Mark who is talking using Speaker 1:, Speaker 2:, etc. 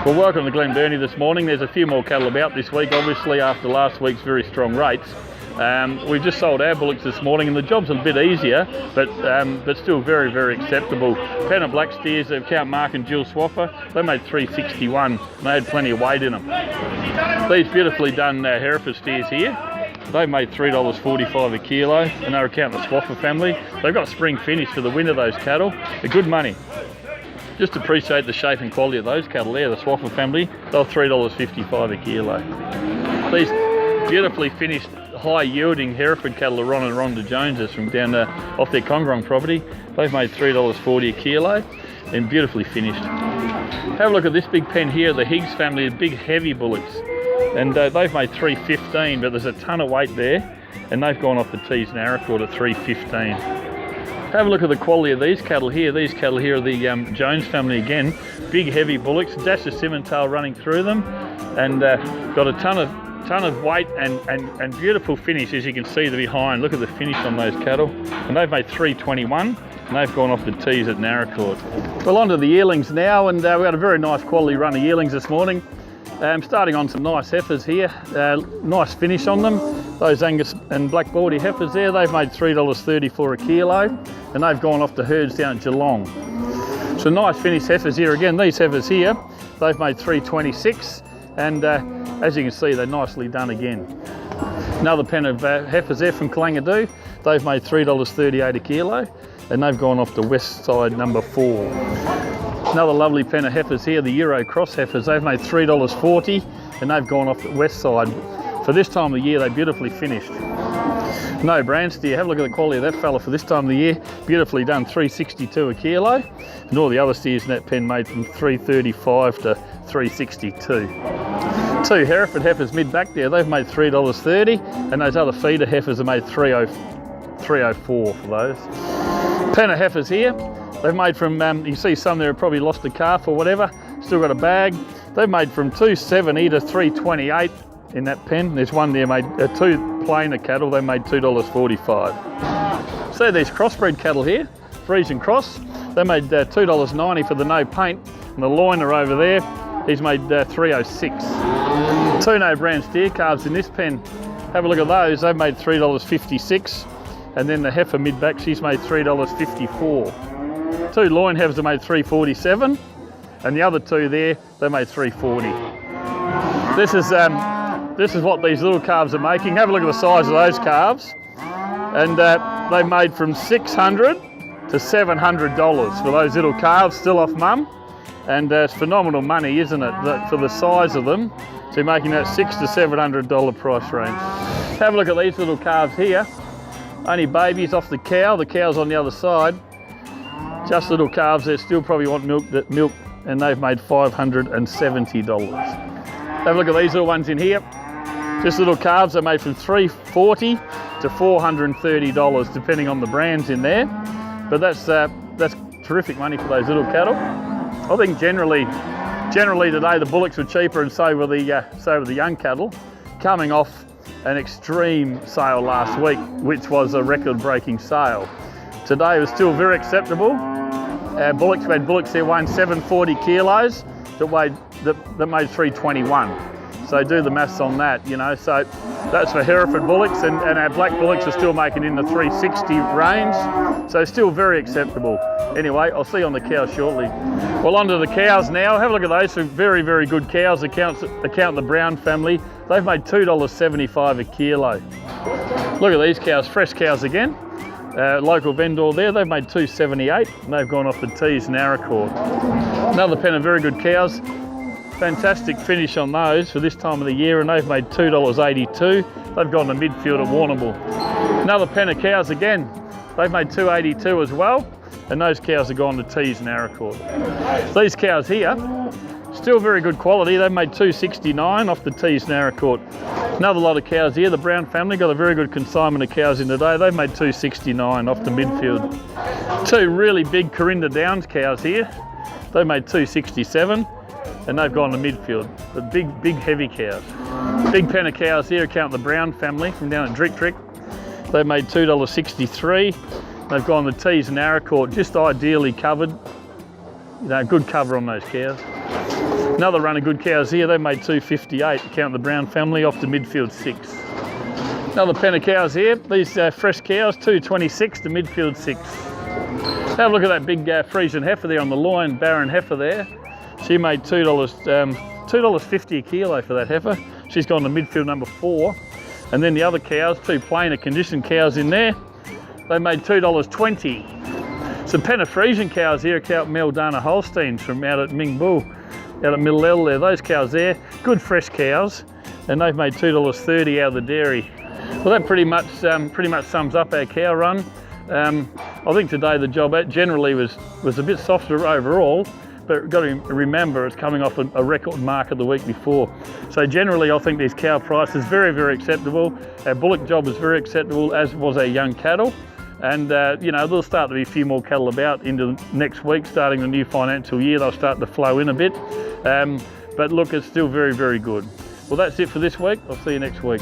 Speaker 1: Well, welcome to Glen Burnie this morning. There's a few more cattle about this week, obviously after last week's very strong rates. We've just sold our bullocks this morning and the job's a bit easier, but still very, very acceptable. Pen of black steers, they've count Mark and Jill Swaffer. They made 361 and they had plenty of weight in them. These beautifully done Hereford steers here, they made $3.45 a kilo and they're counting the Swaffer family. They've got a spring finish for the winter, those cattle. They're good money. Just appreciate the shape and quality of those cattle there, the Swaffer family. They're $3.55 a kilo. These beautifully finished, high yielding Hereford cattle are Ron and Rhonda Joneses from down off their Congrong property. They've made $3.40 a kilo and beautifully finished. Have a look at this big pen here, the Higgs family, the big heavy bullocks. And they've made $3.15, but there's a ton of weight there and they've gone off the Tees and Aracord at $3.15. Have a look at the quality of these cattle here. These cattle here are the Jones family again. Big heavy bullocks, dash of Simmental running through them, and got a ton of weight and beautiful finish, as you can see behind. Look at the finish on those cattle. And they've made $3.21 and they've gone off the Tees at Naracoorte. Well, on to the yearlings now, and we've got a very nice quality run of yearlings this morning. Starting on some nice heifers here, nice finish on them. Those Angus and Black Baldy heifers there, they've made $3.34 a kilo and they've gone off to herds down at Geelong. So nice finished heifers here again. These heifers here, they've made $3.26 and as you can see, they're nicely done again. Another pen of heifers there from Kalangadoo, they've made $3.38 a kilo and they've gone off to West Side number 4. Another lovely pen of heifers here, the Euro Cross heifers. They've made $3.40 and they've gone off the West Side. For this time of the year, they beautifully finished. No brand steer. Have a look at the quality of that fella for this time of the year. Beautifully done, $3.62 a kilo. And all the other steers in that pen made from $3.35 to $3.62. Two Hereford heifers mid-back there, they've made $3.30 and those other feeder heifers have made $3.04 for those. Pen of heifers here. They've made from, you see some there have probably lost a calf or whatever, still got a bag. They've made from $2.70 to $3.28 in that pen. There's one there made, two plainer cattle, they made $2.45. So these crossbred cattle here, Friesian Cross, they made $2.90 for the no paint. And the loiner over there, he's made $3.06. Two no brand steer calves in this pen, have a look at those, they've made $3.56. And then the heifer mid-back, she's made $3.54. Two loin heifers have made $3.47 and the other two there, they made $3.40. This is what these little calves are making. Have a look at the size of those calves. And they made from $600 to $700 for those little calves, still off mum. And it's phenomenal money, isn't it, for the size of them, to making that $600 to $700 price range. Have a look at these little calves here. Only babies off the cow's on the other side. Just little calves, they still probably want milk, and they've made $570. Have a look at these little ones in here. Just little calves are made from $340 to $430, depending on the brands in there. But that's terrific money for those little cattle. I think generally today the bullocks were cheaper, and so were the young cattle, coming off an extreme sale last week, which was a record-breaking sale. Today was still very acceptable. Bullocks, we had bullocks there weighing 740 kilos that made $3.21. So do the maths on that, you know. So that's for Hereford bullocks, and our black bullocks are still making in the $3.60 range. So still very acceptable. Anyway, I'll see you on the cows shortly. Well, on to the cows now. Have a look at those. Some very, very good cows. Account the Brown family. They've made $2.75 a kilo. Look at these cows, fresh cows again. Local vendor there, they've made $2.78 and they've gone off the Tees and Aracord. Another pen of very good cows. Fantastic finish on those for this time of the year, and they've made $2.82. They've gone to midfield at Warrnambool. Another pen of cows again. They've made $2.82 as well, and those cows have gone to Tees and Aracord. These cows here, still very good quality. They've made $2.69 off the Tees and Aracord. Another lot of cows here. The Brown family got a very good consignment of cows in today. They've made $2.69 off the midfield. Two really big Corinda Downs cows here. They made $2.67 and they've gone to midfield. The big heavy cows. Big pen of cows here, count the Brown family from down at Drick. They made $2.63. They've gone to Tees and Aracord, just ideally covered. You know, good cover on those cows. Another run of good cows here. They made 258, count the Brown family, off to midfield 6. Another pen of cows here. These fresh cows, 226 to midfield 6. Have a look at that big Friesian heifer there on the line, Barren heifer there. She made $2.50 a kilo for that heifer. She's gone to midfield number 4. And then the other cows, 2 plainer conditioned cows in there, they made $2.20. Some pen of Friesian cows here, cow Meldana Holsteins from out at Mingbu, out at Millel there. Those cows there, good fresh cows, and they've made $2.30 out of the dairy. Well, that pretty much sums up our cow run. I think today the job generally was a bit softer overall, but got to remember it's coming off a record market the week before. So generally I think these cow prices very, very acceptable. Our bullock job was very acceptable, as was our young cattle. And you know, there'll start to be a few more cattle about into next week, starting the new financial year. They'll start to flow in a bit. But look, it's still very, very good. Well, that's it for this week. I'll see you next week.